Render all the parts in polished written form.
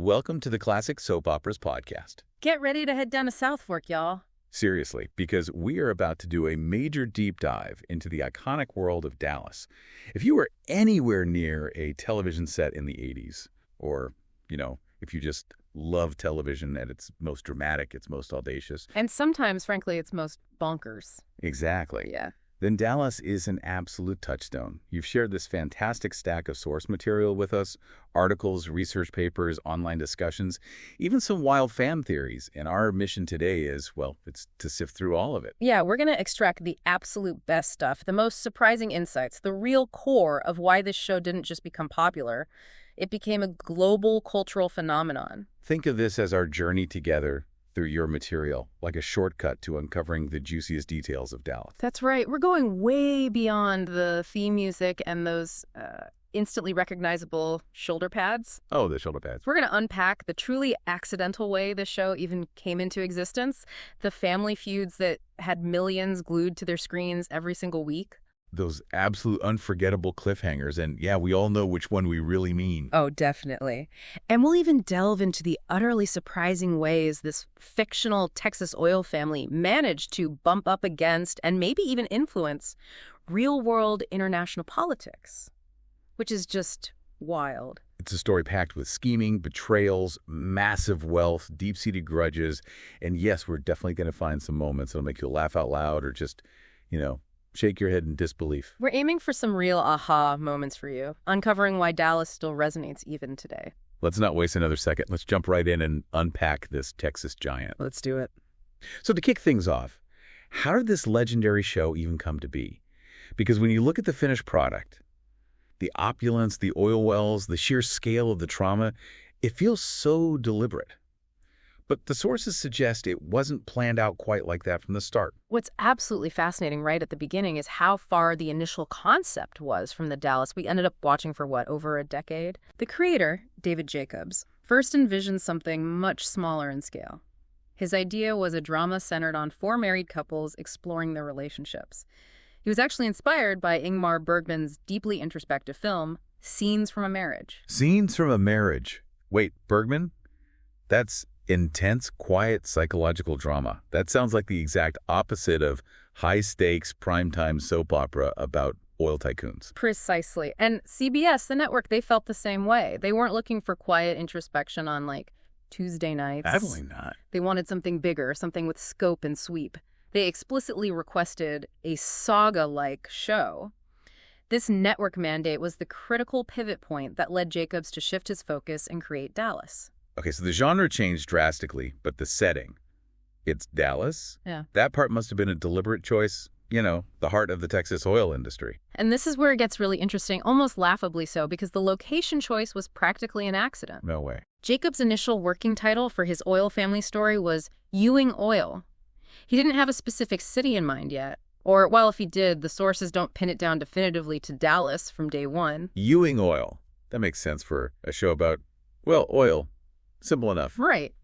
Welcome to the Classic Soap Operas podcast. Get ready to head down to South Fork, y'all. Seriously, because we are about to do a major deep dive into the iconic world of Dallas. If you were anywhere near a television set in the 80s, or, if you just love television at its most dramatic, its most audacious. And sometimes, frankly, it's most bonkers. Exactly. Yeah. Then Dallas is an absolute touchstone. You've shared this fantastic stack of source material with us, articles, research papers, online discussions, even some wild fan theories. And our mission today is, it's to sift through all of it. Yeah, we're going to extract the absolute best stuff, the most surprising insights, the real core of why this show didn't just become popular. It became a global cultural phenomenon. Think of this as our journey together through your material, like a shortcut to uncovering the juiciest details of Dallas. That's right. We're going way beyond the theme music and those instantly recognizable shoulder pads. Oh, the shoulder pads. We're going to unpack the truly accidental way this show even came into existence, the family feuds that had millions glued to their screens every single week. Those absolute unforgettable cliffhangers, and yeah, we all know which one we really mean. Oh, definitely. And we'll even delve into the utterly surprising ways this fictional Texas oil family managed to bump up against and maybe even influence real-world international politics, which is just wild. It's a story packed with scheming, betrayals, massive wealth, deep-seated grudges, and yes, we're definitely going to find some moments that'll make you laugh out loud or just, shake your head in disbelief. We're aiming for some real aha moments for you, uncovering why Dallas still resonates even today. Let's not waste another second. Let's jump right in and unpack this Texas giant. Let's do it. So to kick things off, how did this legendary show even come to be? Because when you look at the finished product, the opulence, the oil wells, the sheer scale of the trauma, it feels so deliberate. But the sources suggest it wasn't planned out quite like that from the start. What's absolutely fascinating right at the beginning is how far the initial concept was from the Dallas we ended up watching for, over a decade? The creator, David Jacobs, first envisioned something much smaller in scale. His idea was a drama centered on four married couples exploring their relationships. He was actually inspired by Ingmar Bergman's deeply introspective film, Scenes from a Marriage. Scenes from a Marriage. Wait, Bergman? That's intense, quiet, psychological drama. That sounds like the exact opposite of high-stakes, primetime soap opera about oil tycoons. Precisely. And CBS, the network, they felt the same way. They weren't looking for quiet introspection on, Tuesday nights. Definitely not. They wanted something bigger, something with scope and sweep. They explicitly requested a saga-like show. This network mandate was the critical pivot point that led Jacobs to shift his focus and create Dallas. Okay, so the genre changed drastically, but the setting, it's Dallas. Yeah. That part must have been a deliberate choice, the heart of the Texas oil industry. And this is where it gets really interesting, almost laughably so, because the location choice was practically an accident. No way. Jacobs' initial working title for his oil family story was Ewing Oil. He didn't have a specific city in mind yet. Or, if he did, the sources don't pin it down definitively to Dallas from day one. Ewing Oil. That makes sense for a show about, oil. Simple enough. Right.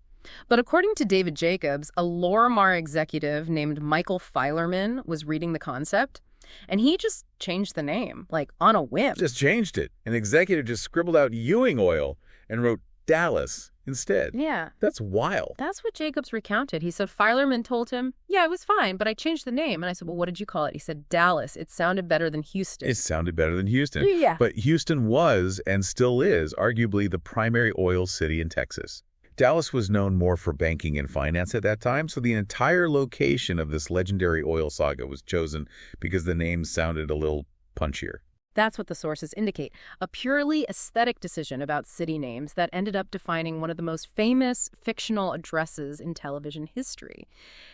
But according to David Jacobs, a Lorimar executive named Michael Filerman was reading the concept, and he just changed the name, on a whim. Just changed it. An executive just scribbled out Ewing Oil and wrote Dallas instead. Yeah. That's wild. That's what Jacobs recounted. He said Filerman told him, yeah, it was fine, but I changed the name. And I said, well, what did you call it? He said, Dallas. It sounded better than Houston. It sounded better than Houston. Yeah. But Houston was, and still is, arguably the primary oil city in Texas. Dallas was known more for banking and finance at that time, so the entire location of this legendary oil saga was chosen because the name sounded a little punchier. That's what the sources indicate, a purely aesthetic decision about city names that ended up defining one of the most famous fictional addresses in television history.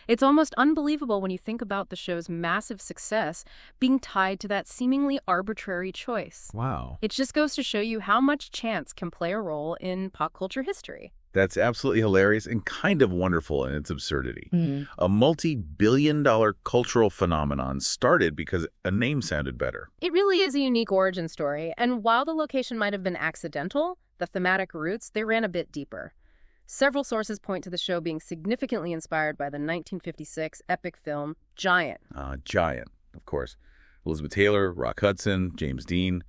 It's almost unbelievable when you think about the show's massive success being tied to that seemingly arbitrary choice. Wow. It just goes to show you how much chance can play a role in pop culture history. That's absolutely hilarious and kind of wonderful in its absurdity. Mm. A multi-billion-dollar cultural phenomenon started because a name sounded better. It really is a unique origin story, and while the location might have been accidental, the thematic roots, they ran a bit deeper. Several sources point to the show being significantly inspired by the 1956 epic film Giant. Giant, of course. Elizabeth Taylor, Rock Hudson, James Dean.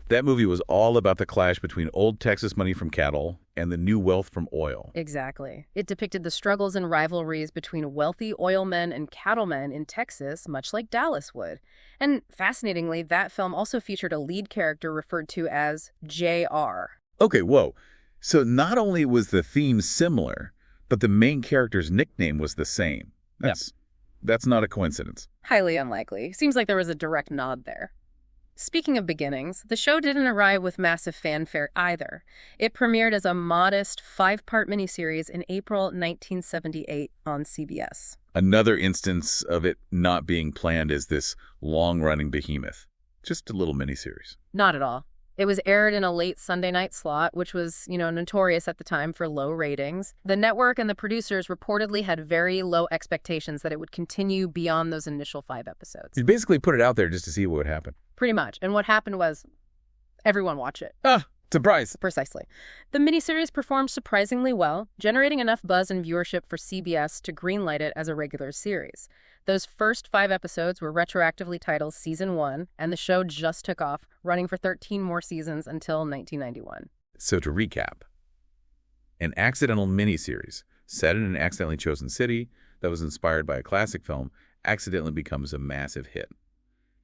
That movie was all about the clash between old Texas money from cattle and the new wealth from oil. Exactly. It depicted the struggles and rivalries between wealthy oilmen and cattlemen in Texas, much like Dallas would. And fascinatingly, that film also featured a lead character referred to as J.R. Okay, whoa. So not only was the theme similar, but the main character's nickname was the same. That's not a coincidence. Highly unlikely. Seems like there was a direct nod there. Speaking of beginnings, the show didn't arrive with massive fanfare either. It premiered as a modest 5-part miniseries in April 1978 on CBS. Another instance of it not being planned as this long-running behemoth. Just a little miniseries. Not at all. It was aired in a late Sunday night slot, which was, notorious at the time for low ratings. The network and the producers reportedly had very low expectations that it would continue beyond those initial 5 episodes. You basically put it out there just to see what would happen. Pretty much. And what happened was everyone watched it. Surprise. Precisely. The miniseries performed surprisingly well, generating enough buzz and viewership for CBS to greenlight it as a regular series. Those first 5 episodes were retroactively titled Season 1, and the show just took off, running for 13 more seasons until 1991. So to recap, an accidental miniseries set in an accidentally chosen city that was inspired by a classic film accidentally becomes a massive hit.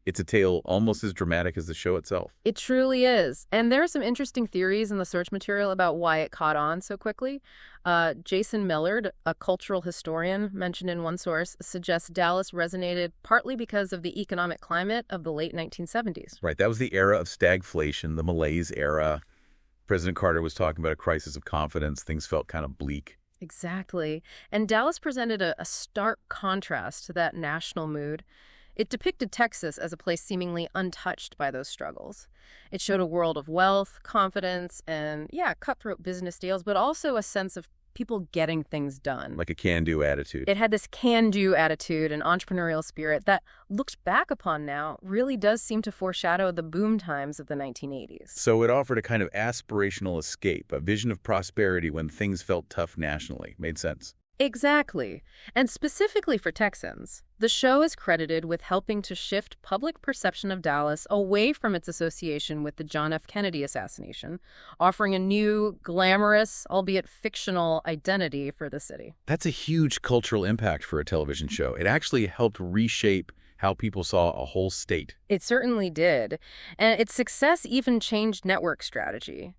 It's a tale almost as dramatic as the show itself. It truly is. And there are some interesting theories in the search material about why it caught on so quickly. Jason Millard, a cultural historian mentioned in one source, suggests Dallas resonated partly because of the economic climate of the late 1970s. Right. That was the era of stagflation, the malaise era. President Carter was talking about a crisis of confidence. Things felt kind of bleak. Exactly. And Dallas presented a stark contrast to that national mood. It depicted Texas as a place seemingly untouched by those struggles. It showed a world of wealth, confidence, and, cutthroat business deals, but also a sense of people getting things done. Like a can-do attitude. It had this can-do attitude and entrepreneurial spirit that, looked back upon now, really does seem to foreshadow the boom times of the 1980s. So it offered a kind of aspirational escape, a vision of prosperity when things felt tough nationally. Made sense. Exactly. And specifically for Texans, the show is credited with helping to shift public perception of Dallas away from its association with the John F. Kennedy assassination, offering a new, glamorous, albeit fictional, identity for the city. That's a huge cultural impact for a television show. It actually helped reshape how people saw a whole state. It certainly did. And its success even changed network strategy.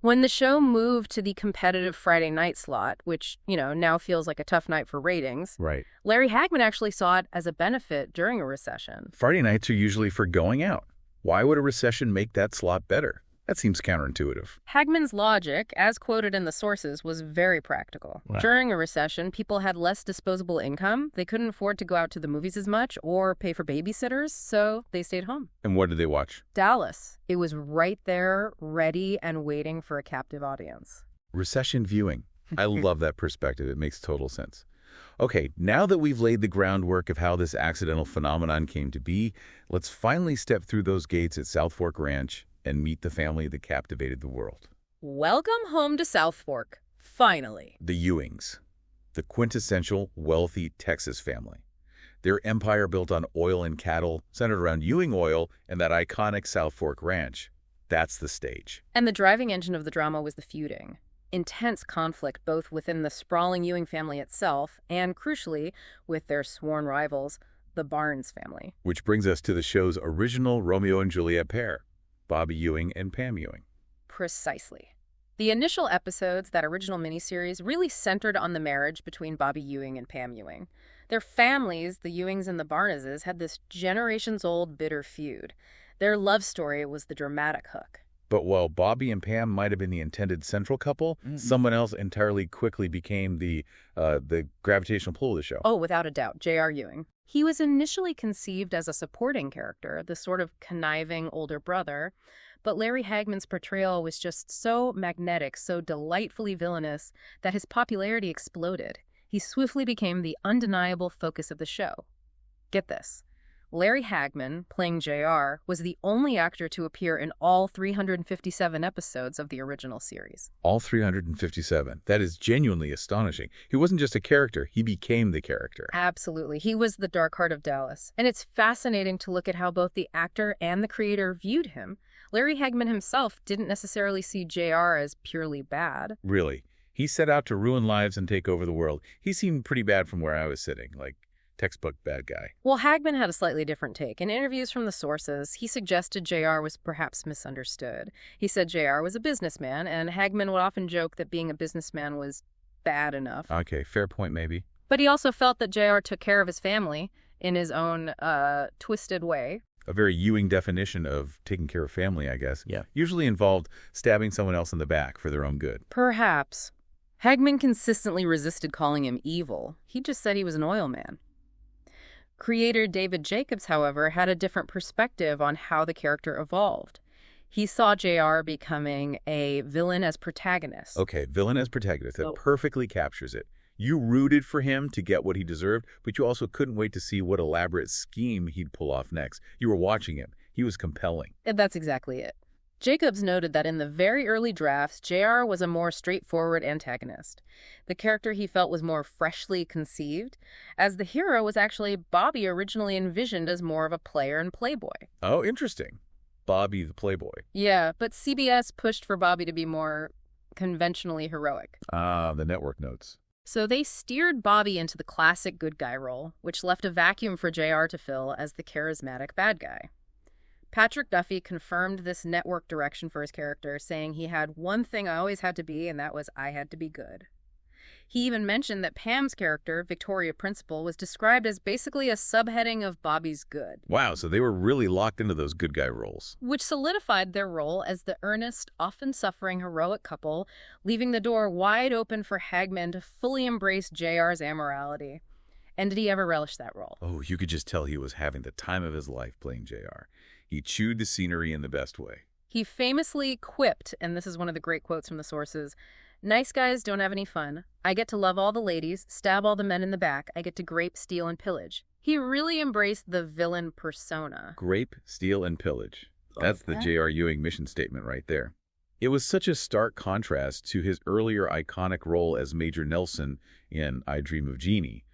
When the show moved to the competitive Friday night slot, which, now feels like a tough night for ratings, Right. Larry Hagman actually saw it as a benefit during a recession. Friday nights are usually for going out. Why would a recession make that slot better? That seems counterintuitive. Hagman's logic, as quoted in the sources, was very practical. Wow. During a recession, people had less disposable income. They couldn't afford to go out to the movies as much or pay for babysitters, so they stayed home. And what did they watch? Dallas. It was right there, ready and waiting for a captive audience. Recession viewing. I love that perspective. It makes total sense. Okay, now that we've laid the groundwork of how this accidental phenomenon came to be, let's finally step through those gates at South Fork Ranch and meet the family that captivated the world. Welcome home to South Fork. Finally. The Ewings, the quintessential wealthy Texas family. Their empire built on oil and cattle, centered around Ewing Oil and that iconic South Fork Ranch. That's the stage. And the driving engine of the drama was the feuding. Intense conflict both within the sprawling Ewing family itself and, crucially, with their sworn rivals, the Barnes family. Which brings us to the show's original Romeo and Juliet pair, Bobby Ewing and Pam Ewing. Precisely. The initial episodes, that original miniseries, really centered on the marriage between Bobby Ewing and Pam Ewing. Their families, the Ewings and the Barneses, had this generations-old bitter feud. Their love story was the dramatic hook. But while Bobby and Pam might have been the intended central couple, someone else entirely quickly became the gravitational pull of the show. Oh, without a doubt, J.R. Ewing. He was initially conceived as a supporting character, the sort of conniving older brother, but Larry Hagman's portrayal was just so magnetic, so delightfully villainous, that his popularity exploded. He swiftly became the undeniable focus of the show. Get this. Larry Hagman, playing J.R., was the only actor to appear in all 357 episodes of the original series. All 357. That is genuinely astonishing. He wasn't just a character, he became the character. Absolutely. He was the dark heart of Dallas. And it's fascinating to look at how both the actor and the creator viewed him. Larry Hagman himself didn't necessarily see JR as purely bad. Really. He set out to ruin lives and take over the world. He seemed pretty bad from where I was sitting, like textbook bad guy. Well, Hagman had a slightly different take. In interviews from the sources, he suggested JR was perhaps misunderstood. He said JR was a businessman, and Hagman would often joke that being a businessman was bad enough. Okay, fair point maybe. But he also felt that JR took care of his family in his own twisted way. A very Ewing definition of taking care of family, I guess. Yeah. Usually involved stabbing someone else in the back for their own good. Perhaps. Hagman consistently resisted calling him evil. He just said he was an oil man. Creator David Jacobs, however, had a different perspective on how the character evolved. He saw JR becoming a villain as protagonist. Okay, villain as protagonist. That Oh. perfectly captures it. You rooted for him to get what he deserved, but you also couldn't wait to see what elaborate scheme he'd pull off next. You were watching him. He was compelling. That's exactly it. Jacobs noted that in the very early drafts, JR was a more straightforward antagonist. The character he felt was more freshly conceived, as the hero was actually Bobby originally envisioned as more of a player and playboy. Oh, interesting. Bobby the Playboy. Yeah, but CBS pushed for Bobby to be more conventionally heroic. Ah, the network notes. So they steered Bobby into the classic good guy role, which left a vacuum for JR to fill as the charismatic bad guy. Patrick Duffy confirmed this network direction for his character, saying he had one thing I always had to be, and that was I had to be good. He even mentioned that Pam's character, Victoria Principal, was described as basically a subheading of Bobby's good, Wow, so they were really locked into those good guy roles. which solidified their role as the earnest, often suffering heroic couple, leaving the door wide open for Hagman to fully embrace JR's amorality. And did he ever relish that role? Oh, you could just tell he was having the time of his life playing JR. He chewed the scenery in the best way. He famously quipped, and this is one of the great quotes from the sources, "Nice guys don't have any fun. I get to love all the ladies, stab all the men in the back. I get to grape, steal, and pillage." He really embraced the villain persona. Grape, steal, and pillage. That's the J.R. Ewing mission statement right there. It was such a stark contrast to his earlier iconic role as Major Nelson in I Dream of Jeannie.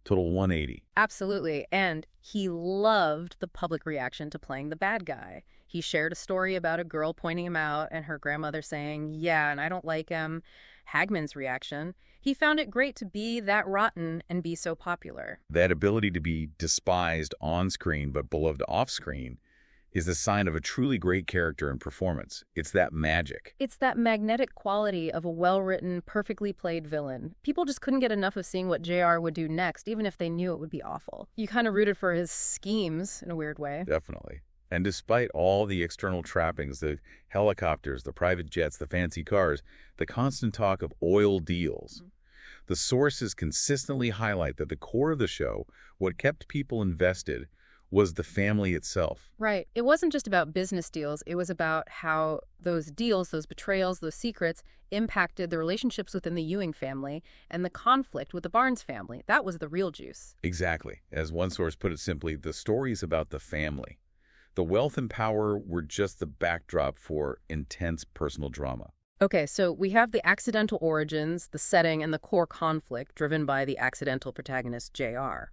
Total 180. Absolutely. And he loved the public reaction to playing the bad guy. He shared a story about a girl pointing him out and her grandmother saying, "Yeah, and I don't like him." Hagman's reaction, he found it great to be that rotten and be so popular. That ability to be despised on screen but beloved off screen is the sign of a truly great character and performance. It's that magic. It's that magnetic quality of a well-written, perfectly played villain. People just couldn't get enough of seeing what JR would do next, even if they knew it would be awful. You kind of rooted for his schemes in a weird way. Definitely. And despite all the external trappings, the helicopters, the private jets, the fancy cars, the constant talk of oil deals, the sources consistently highlight that the core of the show, what kept people invested, was the family itself. Right. It wasn't just about business deals. It was about how those deals, those betrayals, those secrets impacted the relationships within the Ewing family and the conflict with the Barnes family. That was the real juice. Exactly. As one source put it simply, the stories about the family. The wealth and power were just the backdrop for intense personal drama. Okay, so we have the accidental origins, the setting, and the core conflict driven by the accidental protagonist, JR.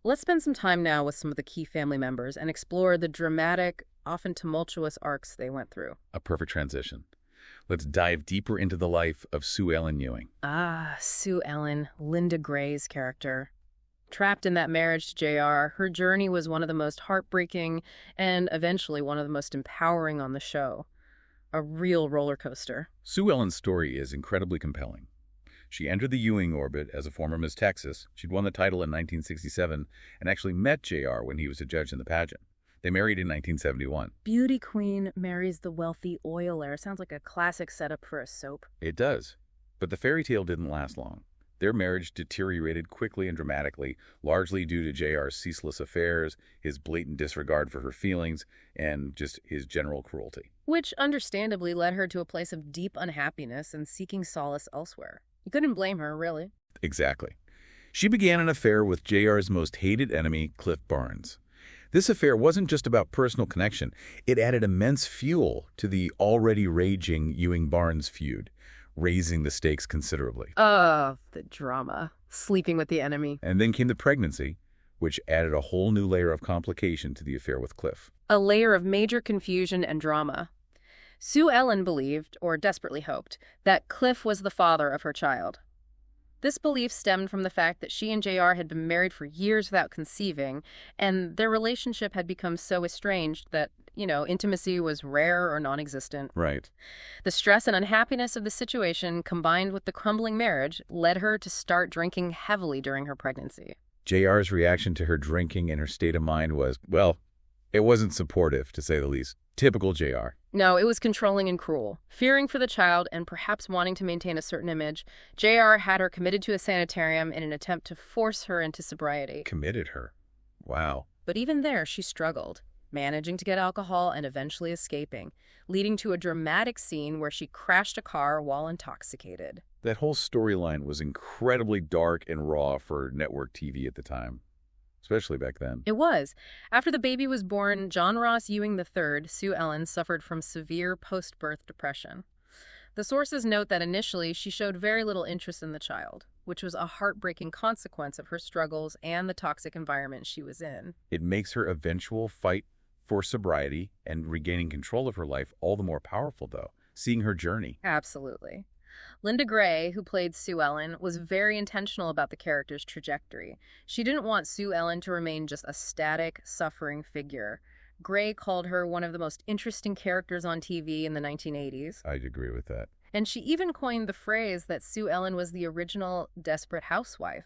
Let's spend some time now with some of the key family members and explore the dramatic, often tumultuous arcs they went through. A perfect transition. Let's dive deeper into the life of Sue Ellen Ewing. Ah, Sue Ellen, Linda Gray's character. Trapped in that marriage to JR, her journey was one of the most heartbreaking and eventually one of the most empowering on the show. A real roller coaster. Sue Ellen's story is incredibly compelling. She entered the Ewing orbit as a former Miss Texas. She'd won the title in 1967 and actually met JR when he was a judge in the pageant. They married in 1971. Beauty queen marries the wealthy oiler. Sounds like a classic setup for a soap. It does. But the fairy tale didn't last long. Their marriage deteriorated quickly and dramatically, largely due to JR's ceaseless affairs, his blatant disregard for her feelings, and just his general cruelty. Which understandably led her to a place of deep unhappiness and seeking solace elsewhere. You couldn't blame her, really. Exactly. She began an affair with JR's most hated enemy, Cliff Barnes. This affair wasn't just about personal connection. It added immense fuel to the already raging Ewing-Barnes feud, raising the stakes considerably. Oh, the drama. Sleeping with the enemy. And then came the pregnancy. which added a whole new layer of complication to the affair with Cliff. A layer of major confusion and drama. Sue Ellen believed, or desperately hoped, that Cliff was the father of her child. This belief stemmed from the fact that she and JR had been married for years without conceiving, and their relationship had become so estranged that, intimacy was rare or non-existent. Right. The stress and unhappiness of the situation, combined with the crumbling marriage, led her to start drinking heavily during her pregnancy. JR's reaction to her drinking and her state of mind was, well, it wasn't supportive, to say the least. Typical JR. No, it was controlling and cruel. Fearing for the child and perhaps wanting to maintain a certain image, JR had her committed to a sanitarium in an attempt to force her into sobriety. Committed her. Wow. But even there, she struggled, managing to get alcohol and eventually escaping, leading to a dramatic scene where she crashed a car while intoxicated. That whole storyline was incredibly dark and raw for network TV at the time, especially back then. It was. After the baby was born, John Ross Ewing III, Sue Ellen suffered from severe post-birth depression. The sources note that initially she showed very little interest in the child, which was a heartbreaking consequence of her struggles and the toxic environment she was in. It makes her eventual fight for sobriety and regaining control of her life all the more powerful, though, seeing her journey. Absolutely. Linda Gray, who played Sue Ellen, was very intentional about the character's trajectory. She didn't want Sue Ellen to remain just a static, suffering figure. Gray called her one of the most interesting characters on TV in the 1980s. I'd agree with that. And she even coined the phrase that Sue Ellen was the original desperate housewife,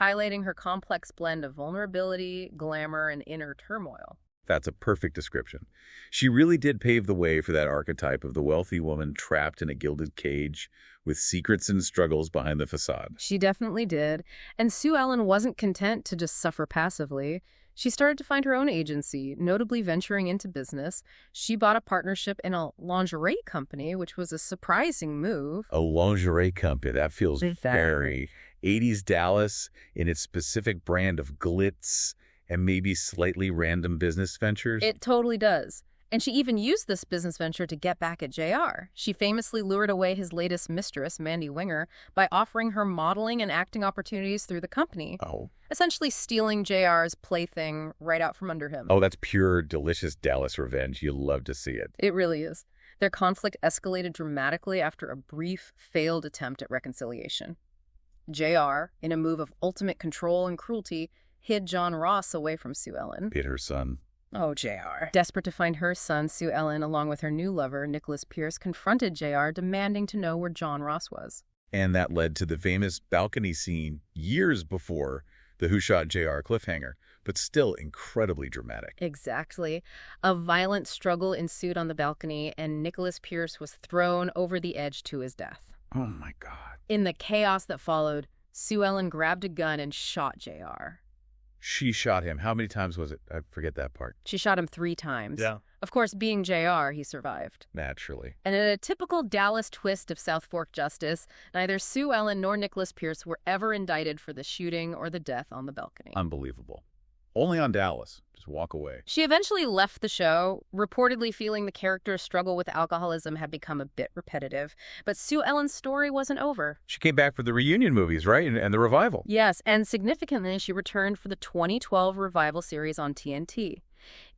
highlighting her complex blend of vulnerability, glamour, and inner turmoil. That's a perfect description. She really did pave the way for that archetype of the wealthy woman trapped in a gilded cage with secrets and struggles behind the facade. She definitely did. And Sue Ellen wasn't content to just suffer passively. She started to find her own agency, notably venturing into business. She bought a partnership in a lingerie company, which was a surprising move. A lingerie company, that feels Exactly. very 80s Dallas in its specific brand of glitz and maybe slightly random business ventures. It totally does. And she even used this business venture to get back at JR. She famously lured away his latest mistress, Mandy Winger, by offering her modeling and acting opportunities through the company, Oh. essentially stealing JR's plaything right out from under him. Oh, that's pure, delicious Dallas revenge. You love to see it. It really is. Their conflict escalated dramatically after a brief, failed attempt at reconciliation. JR, in a move of ultimate control and cruelty, hid John Ross away from Sue Ellen. Hit her son. Oh, JR. Desperate to find her son, Sue Ellen, along with her new lover, Nicholas Pierce, confronted JR, demanding to know where John Ross was. And that led to the famous balcony scene years before the Who Shot JR cliffhanger, but still incredibly dramatic. Exactly. A violent struggle ensued on the balcony, and Nicholas Pierce was thrown over the edge to his death. Oh, my God. In the chaos that followed, Sue Ellen grabbed a gun and shot JR. She shot him. How many times was it? I forget that part. She shot him 3 times. Yeah. Of course, being JR, he survived. Naturally. And in a typical Dallas twist of South Fork justice, neither Sue Ellen nor Nicholas Pierce were ever indicted for the shooting or the death on the balcony. Unbelievable. Only on Dallas. Just walk away. She eventually left the show, reportedly feeling the character's struggle with alcoholism had become a bit repetitive. But Sue Ellen's story wasn't over. She came back for the reunion movies, right? And the revival. Yes, and significantly, she returned for the 2012 revival series on TNT.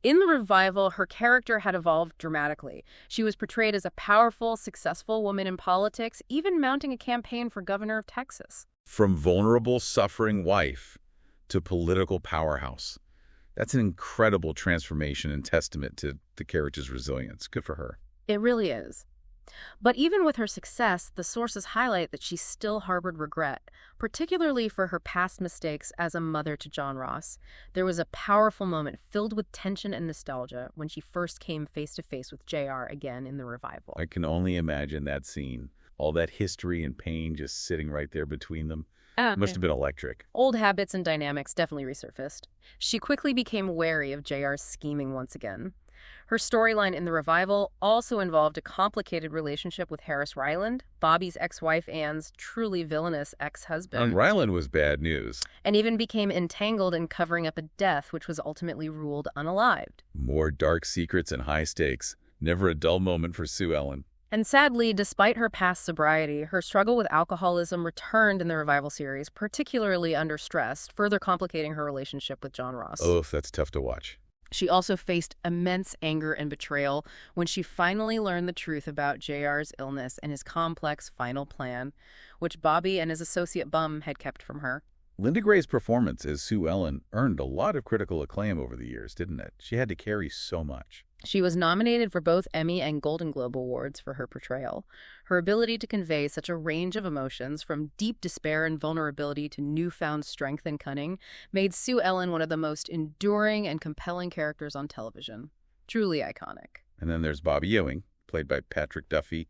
In the revival, her character had evolved dramatically. She was portrayed as a powerful, successful woman in politics, even mounting a campaign for governor of Texas. From vulnerable, suffering wife to political powerhouse. That's an incredible transformation and testament to the character's resilience. Good for her. It really is. But even with her success, the sources highlight that she still harbored regret, particularly for her past mistakes as a mother to John Ross. There was a powerful moment filled with tension and nostalgia when she first came face-to-face with JR again in the revival. I can only imagine that scene. All that history and pain just sitting right there between them. Must have been electric. Old habits and dynamics definitely resurfaced. She quickly became wary of JR's scheming once again. Her storyline in the revival also involved a complicated relationship with Harris Ryland, Bobby's ex-wife Ann's truly villainous ex-husband. And Ryland was bad news. And even became entangled in covering up a death which was ultimately ruled unalived. More dark secrets and high stakes. Never a dull moment for Sue Ellen. And sadly, despite her past sobriety, her struggle with alcoholism returned in the revival series, particularly under stress, further complicating her relationship with John Ross. Oh, that's tough to watch. She also faced immense anger and betrayal when she finally learned the truth about JR's illness and his complex final plan, which Bobby and his associate Bum had kept from her. Linda Gray's performance as Sue Ellen earned a lot of critical acclaim over the years, didn't it? She had to carry so much. She was nominated for both Emmy and Golden Globe Awards for her portrayal. Her ability to convey such a range of emotions, from deep despair and vulnerability to newfound strength and cunning, made Sue Ellen one of the most enduring and compelling characters on television. Truly iconic. And then there's Bobby Ewing, played by Patrick Duffy,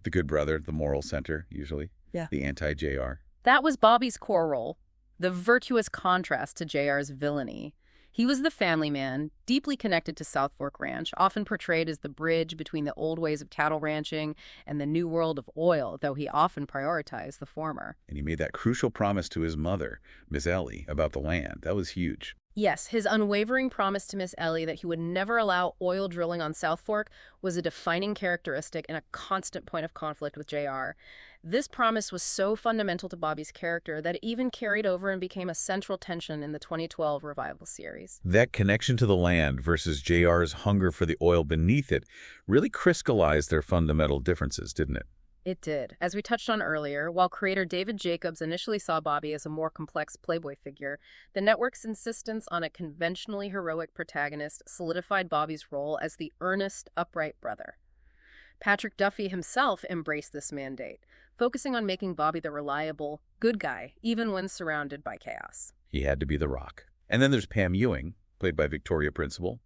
the good brother, the moral center, usually. Yeah. The anti-JR. That was Bobby's core role, the virtuous contrast to JR's villainy. He was the family man, deeply connected to South Fork Ranch, often portrayed as the bridge between the old ways of cattle ranching and the new world of oil, though he often prioritized the former. And he made that crucial promise to his mother, Miss Ellie, about the land. That was huge. Yes, his unwavering promise to Miss Ellie that he would never allow oil drilling on South Fork was a defining characteristic and a constant point of conflict with JR. This promise was so fundamental to Bobby's character that it even carried over and became a central tension in the 2012 revival series. That connection to the land versus JR's hunger for the oil beneath it really crystallized their fundamental differences, didn't it? It did. As we touched on earlier, while creator David Jacobs initially saw Bobby as a more complex Playboy figure, the network's insistence on a conventionally heroic protagonist solidified Bobby's role as the earnest, upright brother. Patrick Duffy himself embraced this mandate, focusing on making Bobby the reliable, good guy, even when surrounded by chaos. He had to be the rock. And then there's Pam Ewing, played by Victoria Principal.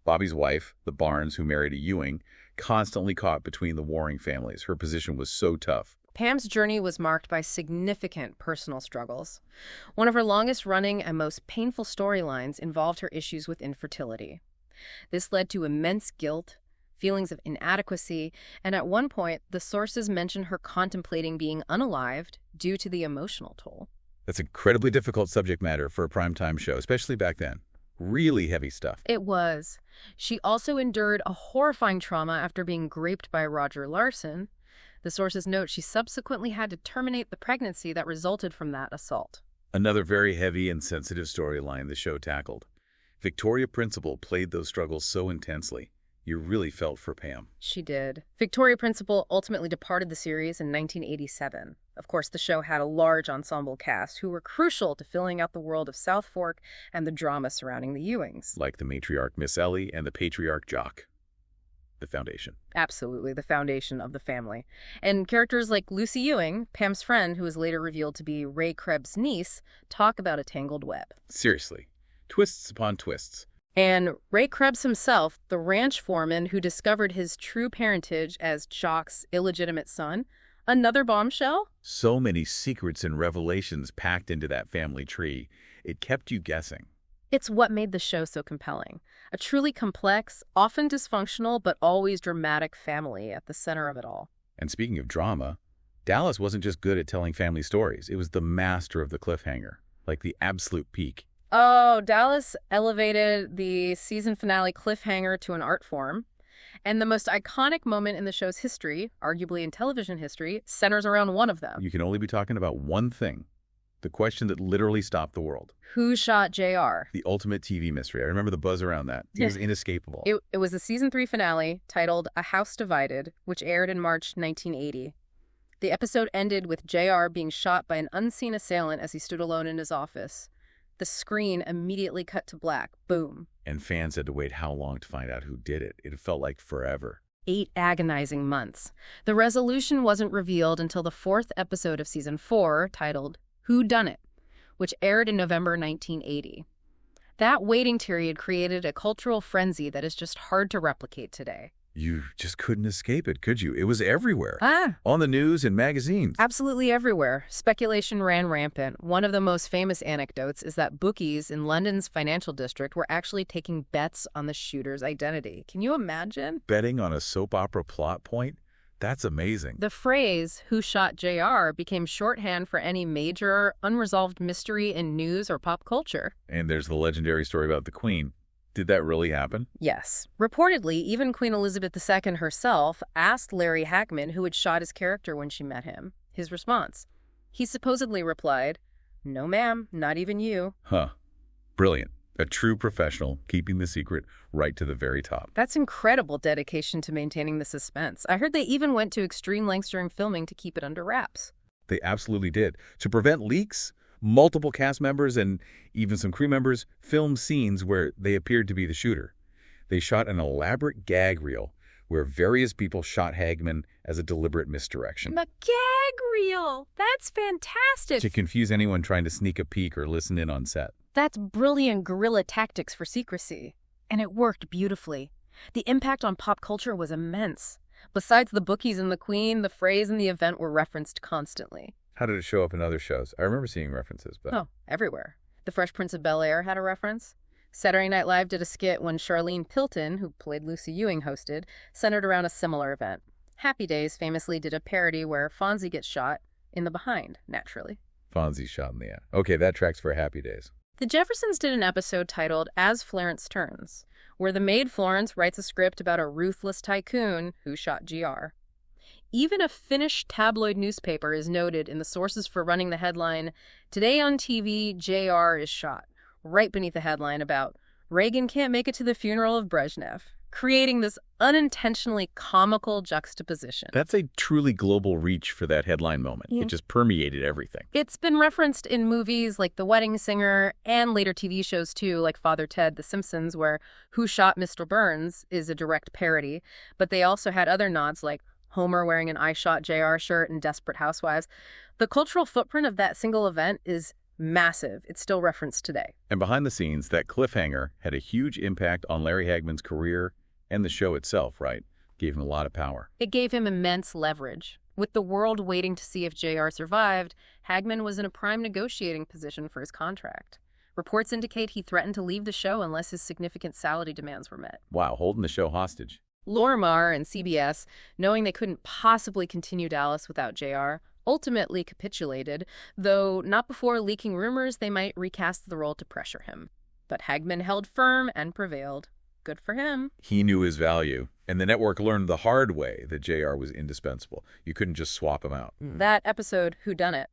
Bobby's wife, the Barnes, who married a Ewing, constantly caught between the warring families. Her position was so tough. Pam's journey was marked by significant personal struggles. One of her longest-running and most painful storylines involved her issues with infertility. This led to immense guilt, feelings of inadequacy, and at one point, the sources mention her contemplating being unalived due to the emotional toll. That's incredibly difficult subject matter for a primetime show, especially back then. Really heavy stuff. It was. She also endured a horrifying trauma after being raped by Roger Larson. The sources note she subsequently had to terminate the pregnancy that resulted from that assault. Another very heavy and sensitive storyline the show tackled. Victoria Principal played those struggles so intensely. You really felt for Pam. She did. Victoria Principal ultimately departed the series in 1987. Of course, the show had a large ensemble cast who were crucial to filling out the world of South Fork and the drama surrounding the Ewings. Like the matriarch Miss Ellie and the patriarch Jock. The foundation. Absolutely, the foundation of the family. And characters like Lucy Ewing, Pam's friend, who was later revealed to be Ray Krebs' niece, talk about a tangled web. Seriously. Twists upon twists. And Ray Krebs himself, the ranch foreman who discovered his true parentage as Jock's illegitimate son, another bombshell? So many secrets and revelations packed into that family tree. It kept you guessing. It's what made the show so compelling. A truly complex, often dysfunctional, but always dramatic family at the center of it all. And speaking of drama, Dallas wasn't just good at telling family stories. It was the master of the cliffhanger, like the absolute peak. Oh, Dallas elevated the season finale cliffhanger to an art form. And the most iconic moment in the show's history, arguably in television history, centers around one of them. You can only be talking about one thing. The question that literally stopped the world. Who shot JR? The ultimate TV mystery. I remember the buzz around that. It was inescapable. It was the season 3 finale, titled A House Divided, which aired in March 1980. The episode ended with JR being shot by an unseen assailant as he stood alone in his office. The screen immediately cut to black. Boom. And fans had to wait how long to find out who did it? It felt like forever. 8 agonizing months. The resolution wasn't revealed until the 4th episode of season 4, titled Who Done It?, which aired in November 1980. That waiting period created a cultural frenzy that is just hard to replicate today. You just couldn't escape it, could you? It was everywhere. On the news and magazines. Absolutely everywhere. Speculation ran rampant. One of the most famous anecdotes is that bookies in London's financial district were actually taking bets on the shooter's identity. Can you imagine? Betting on a soap opera plot point? That's amazing. The phrase, "Who shot JR?" became shorthand for any major, unresolved mystery in news or pop culture. And there's the legendary story about the Queen. Did that really happen? Yes. Reportedly, even Queen Elizabeth II herself asked Larry Hagman who had shot his character when she met him. His response: he supposedly replied, "No, ma'am, not even you." Huh. Brilliant. A true professional, keeping the secret right to the very top. That's incredible dedication to maintaining the suspense. I heard they even went to extreme lengths during filming to keep it under wraps. They absolutely did. To prevent leaks, multiple cast members and even some crew members filmed scenes where they appeared to be the shooter. They shot an elaborate gag reel where various people shot Hagman as a deliberate misdirection. A gag reel! That's fantastic! To confuse anyone trying to sneak a peek or listen in on set. That's brilliant guerrilla tactics for secrecy. And it worked beautifully. The impact on pop culture was immense. Besides the bookies and the Queen, the phrase and the event were referenced constantly. How did it show up in other shows? I remember seeing references, but... Oh, everywhere. The Fresh Prince of Bel-Air had a reference. Saturday Night Live did a skit when Charlene Pilton, who played Lucy Ewing, hosted, centered around a similar event. Happy Days famously did a parody where Fonzie gets shot in the behind, naturally. Fonzie shot in the end. Okay, that tracks for Happy Days. The Jeffersons did an episode titled As Florence Turns, where the maid Florence writes a script about a ruthless tycoon who shot GR. Even a Finnish tabloid newspaper is noted in the sources for running the headline, "Today on TV, JR is shot," right beneath the headline about Reagan can't make it to the funeral of Brezhnev, creating this unintentionally comical juxtaposition. That's a truly global reach for that headline moment. Yeah. It just permeated everything. It's been referenced in movies like The Wedding Singer and later TV shows too, like Father Ted, The Simpsons, where Who Shot Mr. Burns is a direct parody, but they also had other nods like Homer wearing an I Shot JR shirt in Desperate Housewives. The cultural footprint of that single event is massive. It's still referenced today. And behind the scenes, that cliffhanger had a huge impact on Larry Hagman's career and the show itself, right? Gave him a lot of power. It gave him immense leverage. With the world waiting to see if JR survived, Hagman was in a prime negotiating position for his contract. Reports indicate he threatened to leave the show unless his significant salary demands were met. Wow, holding the show hostage. Lorimar and CBS, knowing they couldn't possibly continue Dallas without JR, ultimately capitulated, though not before leaking rumors they might recast the role to pressure him. But Hagman held firm and prevailed. Good for him. He knew his value, and the network learned the hard way that JR was indispensable. You couldn't just swap him out. That episode, Whodunit,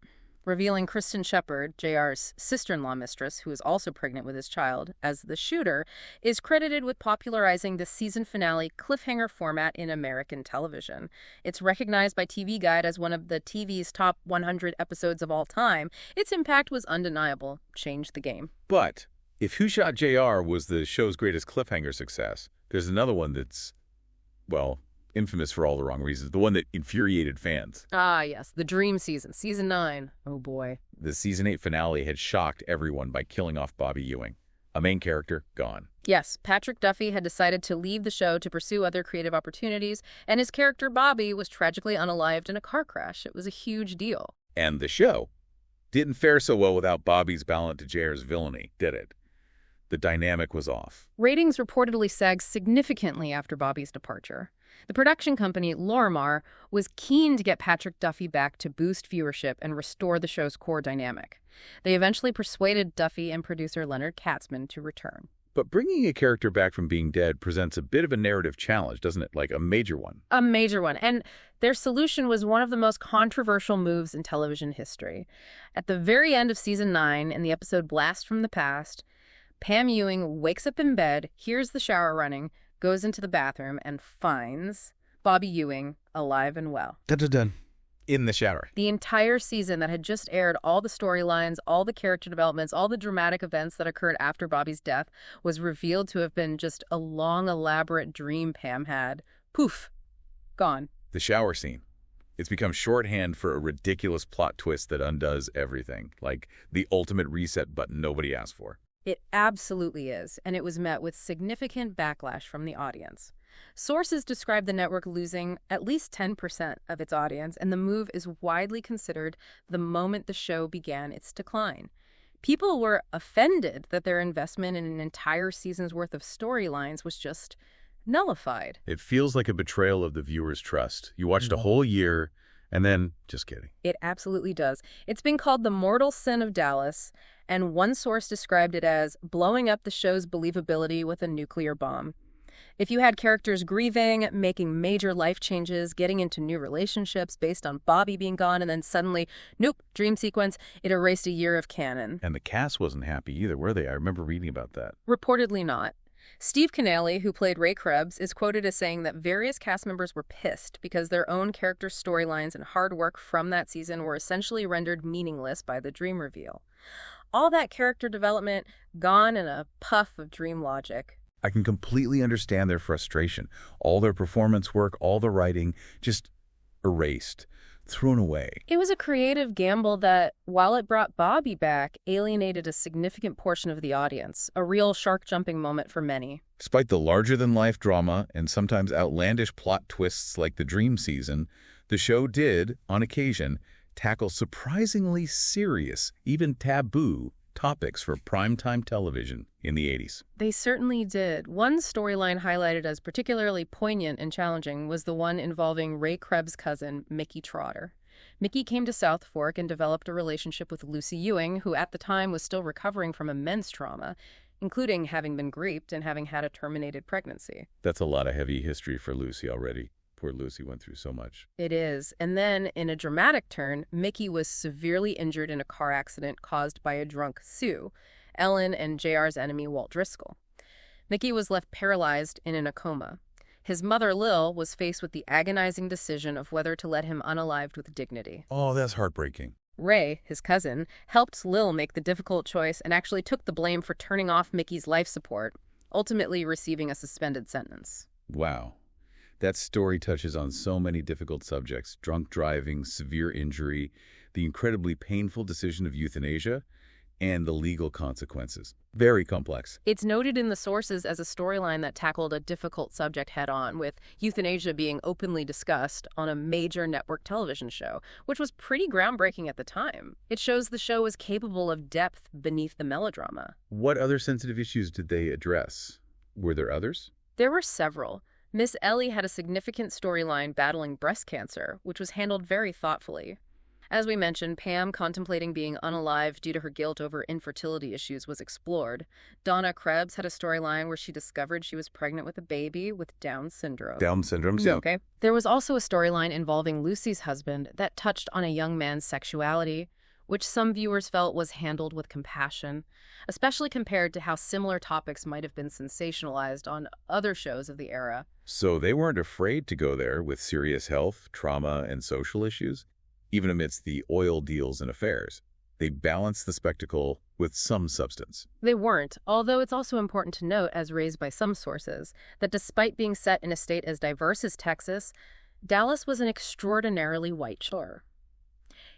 revealing Kristen Shepard, JR's sister-in-law mistress, who is also pregnant with his child, as the shooter, is credited with popularizing the season finale cliffhanger format in American television. It's recognized by TV Guide as one of the TV's top 100 episodes of all time. Its impact was undeniable, changed the game. But if Who Shot JR was the show's greatest cliffhanger success, there's another one that's, well, infamous for all the wrong reasons, the one that infuriated fans. Ah, yes, the dream season, season 9. Oh, boy. The season 8 finale had shocked everyone by killing off Bobby Ewing. A main character, gone. Yes, Patrick Duffy had decided to leave the show to pursue other creative opportunities, and his character Bobby was tragically unalived in a car crash. It was a huge deal. And the show didn't fare so well without Bobby's balance to JR's villainy, did it? The dynamic was off. Ratings reportedly sagged significantly after Bobby's departure. The production company, Lorimar, was keen to get Patrick Duffy back to boost viewership and restore the show's core dynamic. They eventually persuaded Duffy and producer Leonard Katzman to return. But bringing a character back from being dead presents a bit of a narrative challenge, doesn't it? Like a major one. A major one. And their solution was one of the most controversial moves in television history. At the very end of season 9, in the episode Blast from the Past, Pam Ewing wakes up in bed, hears the shower running, goes into the bathroom, and finds Bobby Ewing alive and well. Dun-dun-dun. In the shower. The entire season that had just aired, all the storylines, all the character developments, all the dramatic events that occurred after Bobby's death was revealed to have been just a long, elaborate dream Pam had. Poof. Gone. The shower scene. It's become shorthand for a ridiculous plot twist that undoes everything. Like the ultimate reset button nobody asked for. It absolutely is, and it was met with significant backlash from the audience. Sources describe the network losing at least 10% of its audience, and the move is widely considered the moment the show began its decline. People were offended that their investment in an entire season's worth of storylines was just nullified. It feels like a betrayal of the viewer's trust. You watched a whole year, And then, just kidding. It absolutely does. It's been called the mortal sin of Dallas, and one source described it as blowing up the show's believability with a nuclear bomb. If you had characters grieving, making major life changes, getting into new relationships based on Bobby being gone, and then suddenly, nope, dream sequence, it erased a year of canon. And the cast wasn't happy either, were they? I remember reading about that. Reportedly not. Steve Canale, who played Ray Krebs, is quoted as saying that various cast members were pissed because their own character storylines and hard work from that season were essentially rendered meaningless by the dream reveal. All that character development gone in a puff of dream logic. I can completely understand their frustration. All their performance work, all the writing, just erased, thrown away. It was a creative gamble that, while it brought Bobby back, alienated a significant portion of the audience, a real shark-jumping moment for many. Despite the larger-than-life drama and sometimes outlandish plot twists like the dream season, the show did, on occasion, tackle surprisingly serious, even taboo, topics for primetime television in the 80s. They certainly did. One storyline highlighted as particularly poignant and challenging was the one involving Ray Krebs' cousin, Mickey Trotter. Mickey came to South Fork and developed a relationship with Lucy Ewing, who at the time was still recovering from immense trauma, including having been raped and having had a terminated pregnancy. That's a lot of heavy history for Lucy already. Poor Lucy went through so much. It is. And then, in a dramatic turn, Mickey was severely injured in a car accident caused by a drunk Sue, Ellen and JR's enemy, Walt Driscoll. Mickey was left paralyzed and in a coma. His mother, Lil, was faced with the agonizing decision of whether to let him unalived with dignity. Oh, that's heartbreaking. Ray, his cousin, helped Lil make the difficult choice and actually took the blame for turning off Mickey's life support, ultimately receiving a suspended sentence. Wow. That story touches on so many difficult subjects: drunk driving, severe injury, the incredibly painful decision of euthanasia, and the legal consequences. Very complex. It's noted in the sources as a storyline that tackled a difficult subject head-on, with euthanasia being openly discussed on a major network television show, which was pretty groundbreaking at the time. It shows the show was capable of depth beneath the melodrama. What other sensitive issues did they address? Were there others? There were several. Miss Ellie had a significant storyline battling breast cancer, which was handled very thoughtfully. As we mentioned, Pam contemplating being unalive due to her guilt over infertility issues was explored. Donna Krebs had a storyline where she discovered she was pregnant with a baby with Down syndrome. Down syndrome, yeah. Okay. There was also a storyline involving Lucy's husband that touched on a young man's sexuality, which some viewers felt was handled with compassion, especially compared to how similar topics might have been sensationalized on other shows of the era. So they weren't afraid to go there with serious health, trauma, and social issues, even amidst the oil deals and affairs. They balanced the spectacle with some substance. They weren't, although it's also important to note, as raised by some sources, that despite being set in a state as diverse as Texas, Dallas was an extraordinarily white show.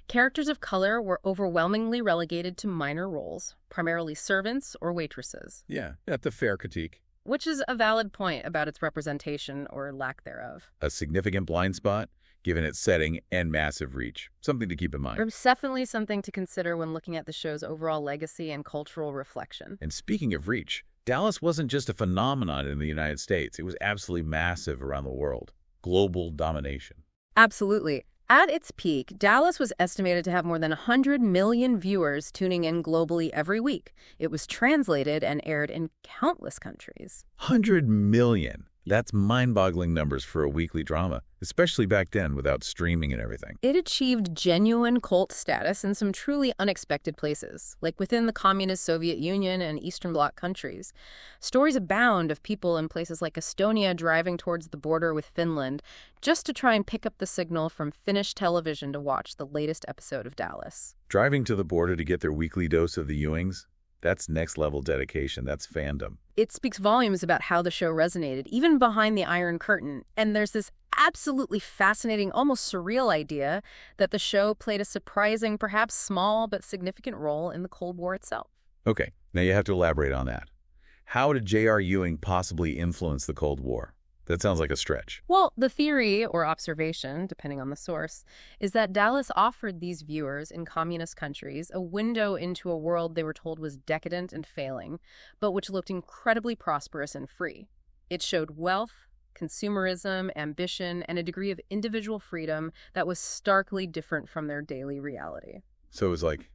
Characters of color were overwhelmingly relegated to minor roles, primarily servants or waitresses. Yeah, that's a fair critique. Which is a valid point about its representation or lack thereof. A significant blind spot, given its setting and massive reach. Something to keep in mind. It's definitely something to consider when looking at the show's overall legacy and cultural reflection. And speaking of reach, Dallas wasn't just a phenomenon in the United States. It was absolutely massive around the world. Global domination. Absolutely. At its peak, Dallas was estimated to have more than 100 million viewers tuning in globally every week. It was translated and aired in countless countries. 100 million. That's mind-boggling numbers for a weekly drama, especially back then without streaming and everything. It achieved genuine cult status in some truly unexpected places, like within the communist Soviet Union and Eastern Bloc countries. Stories abound of people in places like Estonia driving towards the border with Finland just to try and pick up the signal from Finnish television to watch the latest episode of Dallas. Driving to the border to get their weekly dose of the Ewings? That's next-level dedication. That's fandom. It speaks volumes about how the show resonated, even behind the Iron Curtain. And there's this absolutely fascinating, almost surreal idea that the show played a surprising, perhaps small, but significant role in the Cold War itself. Okay, now you have to elaborate on that. How did J.R. Ewing possibly influence the Cold War? That sounds like a stretch. Well, the theory, or observation, depending on the source, is that Dallas offered these viewers in communist countries a window into a world they were told was decadent and failing, but which looked incredibly prosperous and free. It showed wealth, consumerism, ambition, and a degree of individual freedom that was starkly different from their daily reality. So it was like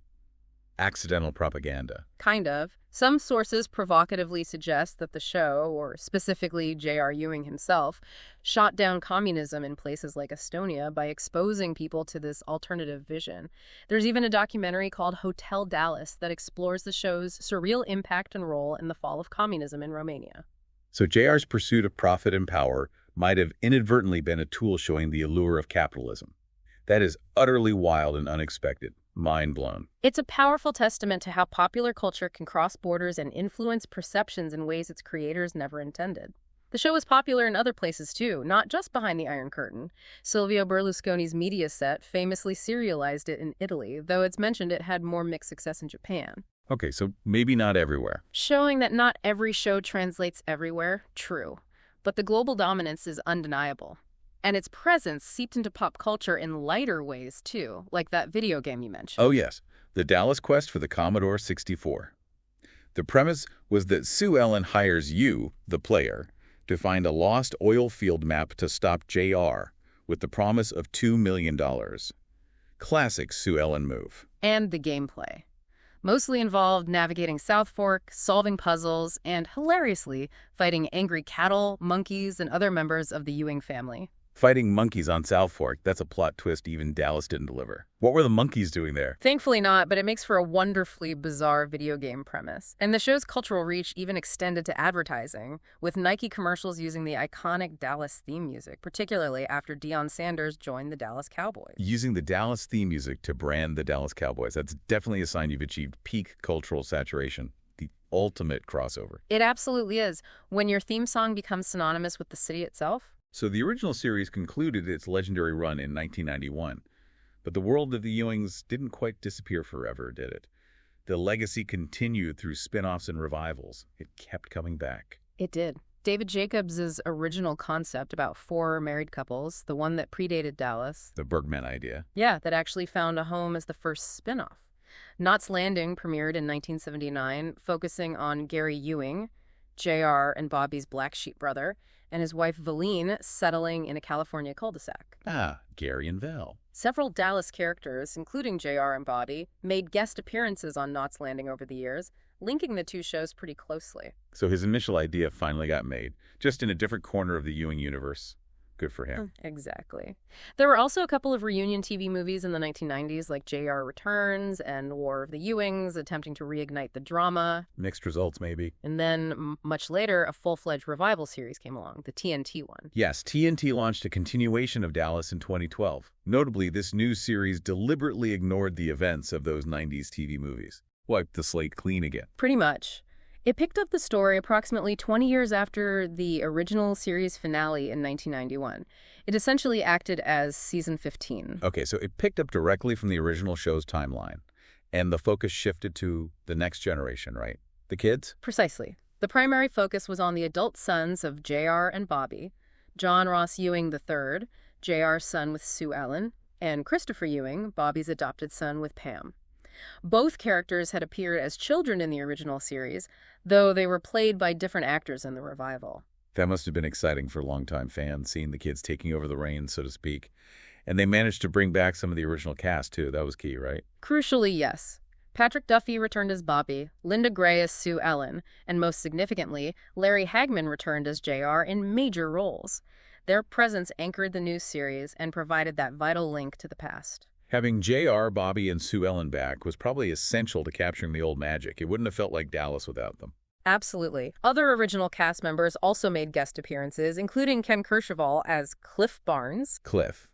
accidental propaganda. Kind of. Some sources provocatively suggest that the show, or specifically J.R. Ewing himself, shot down communism in places like Estonia by exposing people to this alternative vision. There's even a documentary called Hotel Dallas that explores the show's surreal impact and role in the fall of communism in Romania. So JR's pursuit of profit and power might have inadvertently been a tool showing the allure of capitalism. That is utterly wild and unexpected. Mind blown. It's a powerful testament to how popular culture can cross borders and influence perceptions in ways its creators never intended. The show was popular in other places too, not just behind the Iron Curtain. Silvio Berlusconi's Mediaset famously serialized it in Italy, though it's mentioned it had more mixed success in Japan. Okay, so maybe not everywhere. Showing that not every show translates everywhere, true. But the global dominance is undeniable. And its presence seeped into pop culture in lighter ways, too, like that video game you mentioned. Oh, yes. The Dallas Quest for the Commodore 64. The premise was that Sue Ellen hires you, the player, to find a lost oil field map to stop JR with the promise of $2 million. Classic Sue Ellen move. And the gameplay. Mostly involved navigating South Fork, solving puzzles, and, hilariously, fighting angry cattle, monkeys, and other members of the Ewing family. Fighting monkeys on South Fork, that's a plot twist even Dallas didn't deliver. What were the monkeys doing there? Thankfully not, but it makes for a wonderfully bizarre video game premise. And the show's cultural reach even extended to advertising, with Nike commercials using the iconic Dallas theme music, particularly after Deion Sanders joined the Dallas Cowboys. Using the Dallas theme music to brand the Dallas Cowboys, that's definitely a sign you've achieved peak cultural saturation. The ultimate crossover. It absolutely is. When your theme song becomes synonymous with the city itself. So the original series concluded its legendary run in 1991, but the world of the Ewings didn't quite disappear forever, did it? The legacy continued through spin-offs and revivals. It kept coming back. It did. David Jacobs' original concept about 4 married couples, the one that predated Dallas. The Bergman idea. Yeah, that actually found a home as the first spin-off. Knots Landing premiered in 1979, focusing on Gary Ewing, J.R. and Bobby's black sheep brother, and his wife Valine settling in a California cul-de-sac. Ah, Gary and Val. Several Dallas characters, including J.R. and Bobby, made guest appearances on Knots Landing over the years, linking the two shows pretty closely. So his initial idea finally got made, just in a different corner of the Ewing universe. Good for him. Exactly. There were also a couple of reunion TV movies in the 1990s, like J.R. Returns and War of the Ewings, attempting to reignite the drama. Mixed results, maybe. And then, much later, a full-fledged revival series came along, the TNT one. Yes, TNT launched a continuation of Dallas in 2012. Notably, this new series deliberately ignored the events of those 90s TV movies. Wiped the slate clean again. Pretty much. It picked up the story approximately 20 years after the original series finale in 1991. It essentially acted as season 15. Okay, so it picked up directly from the original show's timeline, and the focus shifted to the next generation, right? The kids? Precisely. The primary focus was on the adult sons of J.R. and Bobby, John Ross Ewing III, J.R.'s son with Sue Ellen, and Christopher Ewing, Bobby's adopted son with Pam. Both characters had appeared as children in the original series, though they were played by different actors in the revival. That must have been exciting for longtime fans, seeing the kids taking over the reins, so to speak. And they managed to bring back some of the original cast, too. That was key, right? Crucially, yes. Patrick Duffy returned as Bobby, Linda Gray as Sue Ellen, and most significantly, Larry Hagman returned as J.R. in major roles. Their presence anchored the new series and provided that vital link to the past. Having J.R., Bobby, and Sue Ellen back was probably essential to capturing the old magic. It wouldn't have felt like Dallas without them. Absolutely. Other original cast members also made guest appearances, including Ken Kercheval as Cliff Barnes. Cliff.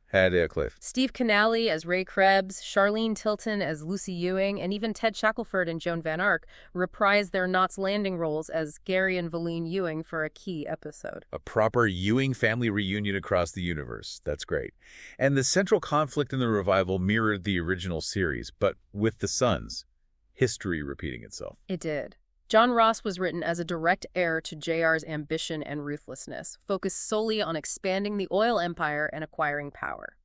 Steve Canale as Ray Krebs, Charlene Tilton as Lucy Ewing, and even Ted Shackelford and Joan Van Ark reprised their Knots Landing roles as Gary and Valine Ewing for a key episode. A proper Ewing family reunion across the universe. That's great. And the central conflict in the revival mirrored the original series, but with the sons. History repeating itself. It did. John Ross was written as a direct heir to J.R.'s ambition and ruthlessness, focused solely on expanding the oil empire and acquiring power.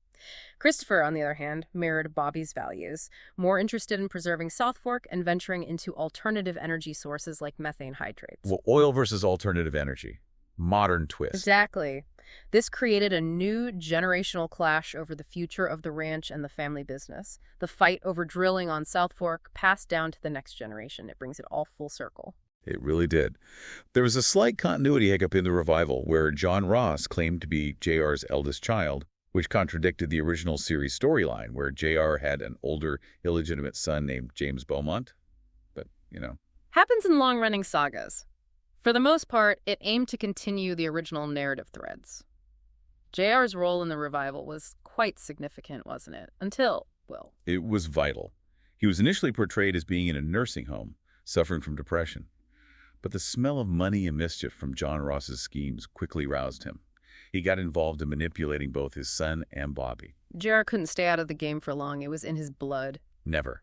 Christopher, on the other hand, mirrored Bobby's values, more interested in preserving South Fork and venturing into alternative energy sources like methane hydrates. Well, oil versus alternative energy. Modern twist. Exactly. This created a new generational clash over the future of the ranch and the family business. The fight over drilling on South Fork passed down to the next generation. It brings it all full circle. It really did. There was a slight continuity hiccup in the revival where John Ross claimed to be JR's eldest child, which contradicted the original series storyline where JR had an older, illegitimate son named James Beaumont. But, Happens in long-running sagas. For the most part, it aimed to continue the original narrative threads. JR's role in the revival was quite significant, wasn't it? Until, well... It was vital. He was initially portrayed as being in a nursing home, suffering from depression. But the smell of money and mischief from John Ross's schemes quickly roused him. He got involved in manipulating both his son and Bobby. JR couldn't stay out of the game for long. It was in his blood. Never.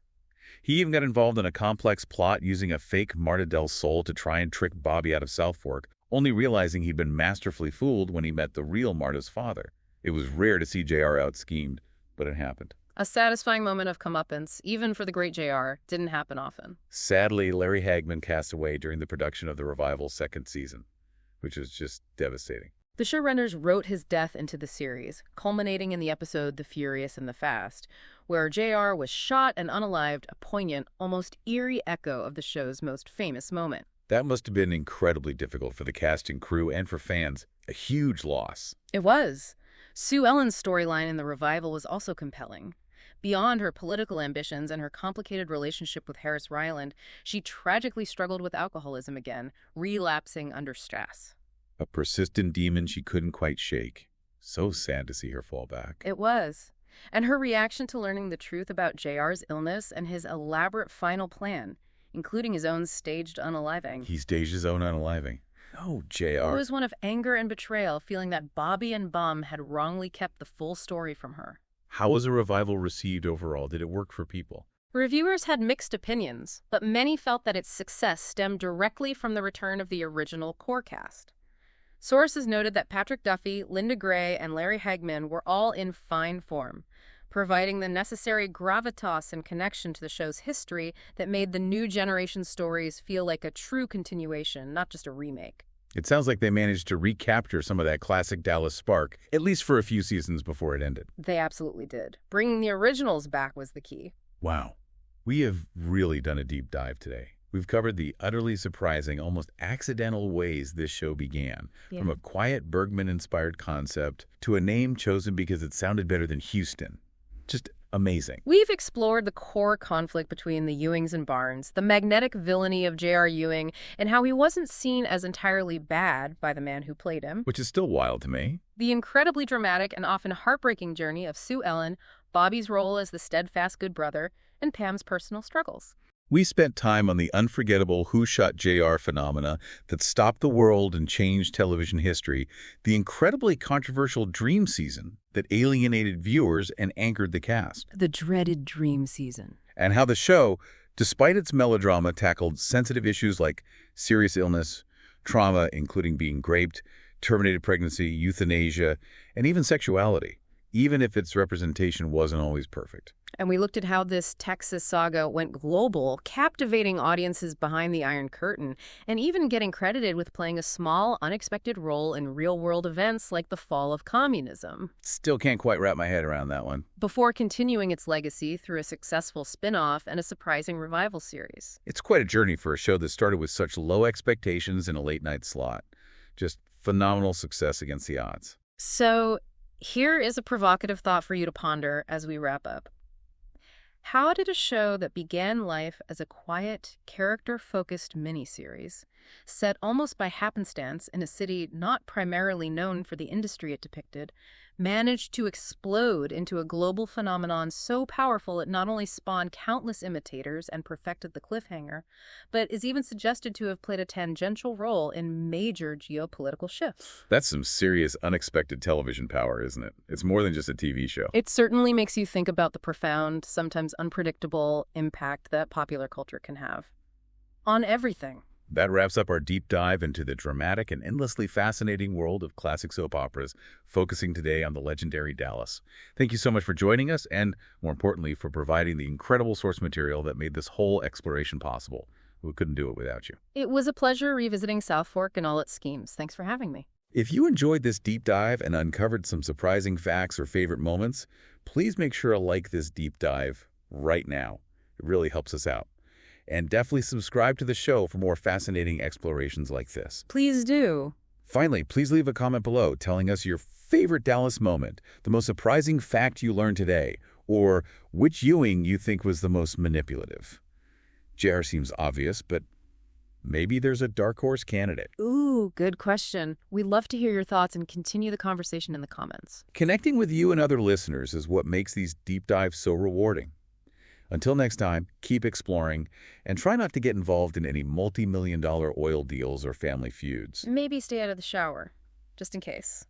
He even got involved in a complex plot using a fake Marta del Sol to try and trick Bobby out of South Fork, only realizing he'd been masterfully fooled when he met the real Marta's father. It was rare to see JR out-schemed, but it happened. A satisfying moment of comeuppance, even for the great JR, didn't happen often. Sadly, Larry Hagman passed away during the production of the revival's second season, which was just devastating. The showrunners wrote his death into the series, culminating in the episode The Furious and the Fast, where JR was shot and unalived, a poignant, almost eerie echo of the show's most famous moment. That must have been incredibly difficult for the cast and crew and for fans. A huge loss. It was. Sue Ellen's storyline in the revival was also compelling. Beyond her political ambitions and her complicated relationship with Harris Ryland, she tragically struggled with alcoholism again, relapsing under stress. A persistent demon she couldn't quite shake. So sad to see her fall back. It was. And her reaction to learning the truth about JR's illness and his elaborate final plan, including his own staged unaliving. He staged his own unaliving. Oh, JR. It was one of anger and betrayal, feeling that Bobby and Bum had wrongly kept the full story from her. How was the revival received overall? Did it work for people? Reviewers had mixed opinions, but many felt that its success stemmed directly from the return of the original core cast. Sources noted that Patrick Duffy, Linda Gray, and Larry Hagman were all in fine form, providing the necessary gravitas and connection to the show's history that made the new generation stories feel like a true continuation, not just a remake. It sounds like they managed to recapture some of that classic Dallas spark, at least for a few seasons before it ended. They absolutely did. Bringing the originals back was the key. Wow. We have really done a deep dive today. We've covered the utterly surprising, almost accidental ways this show began, from a quiet Bergman-inspired concept to a name chosen because it sounded better than Houston. Just amazing. We've explored the core conflict between the Ewings and Barnes, the magnetic villainy of J.R. Ewing, and how he wasn't seen as entirely bad by the man who played him. Which is still wild to me. The incredibly dramatic and often heartbreaking journey of Sue Ellen, Bobby's role as the steadfast good brother, and Pam's personal struggles. We spent time on the unforgettable Who Shot JR phenomena that stopped the world and changed television history, the incredibly controversial Dream season that alienated viewers and anchored the cast. The dreaded Dream season. And how the show, despite its melodrama, tackled sensitive issues like serious illness, trauma, including being raped, terminated pregnancy, euthanasia, and even sexuality, even if its representation wasn't always perfect. And we looked at how this Texas saga went global, captivating audiences behind the Iron Curtain, and even getting credited with playing a small, unexpected role in real-world events like the fall of communism. Still can't quite wrap my head around that one. Before continuing its legacy through a successful spin-off and a surprising revival series. It's quite a journey for a show that started with such low expectations in a late-night slot. Just phenomenal success against the odds. So, here is a provocative thought for you to ponder as we wrap up. How did a show that began life as a quiet, character-focused miniseries, set almost by happenstance in a city not primarily known for the industry it depicted, manage to explode into a global phenomenon so powerful it not only spawned countless imitators and perfected the cliffhanger, but is even suggested to have played a tangential role in major geopolitical shifts? That's some serious, unexpected television power, isn't it? It's more than just a TV show. It certainly makes you think about the profound, sometimes unpredictable impact that popular culture can have on everything. That wraps up our deep dive into the dramatic and endlessly fascinating world of classic soap operas, focusing today on the legendary Dallas. Thank you so much for joining us and, more importantly, for providing the incredible source material that made this whole exploration possible. We couldn't do it without you. It was a pleasure revisiting South Fork and all its schemes. Thanks for having me. If you enjoyed this deep dive and uncovered some surprising facts or favorite moments, please make sure to like this deep dive right now. It really helps us out. And definitely subscribe to the show for more fascinating explorations like this. Please do. Finally, please leave a comment below telling us your favorite Dallas moment, the most surprising fact you learned today, or which Ewing you think was the most manipulative. JR seems obvious, but maybe there's a dark horse candidate. Ooh, good question. We'd love to hear your thoughts and continue the conversation in the comments. Connecting with you and other listeners is what makes these deep dives so rewarding. Until next time, keep exploring and try not to get involved in any multi-million-dollar oil deals or family feuds. Maybe stay out of the shower, just in case.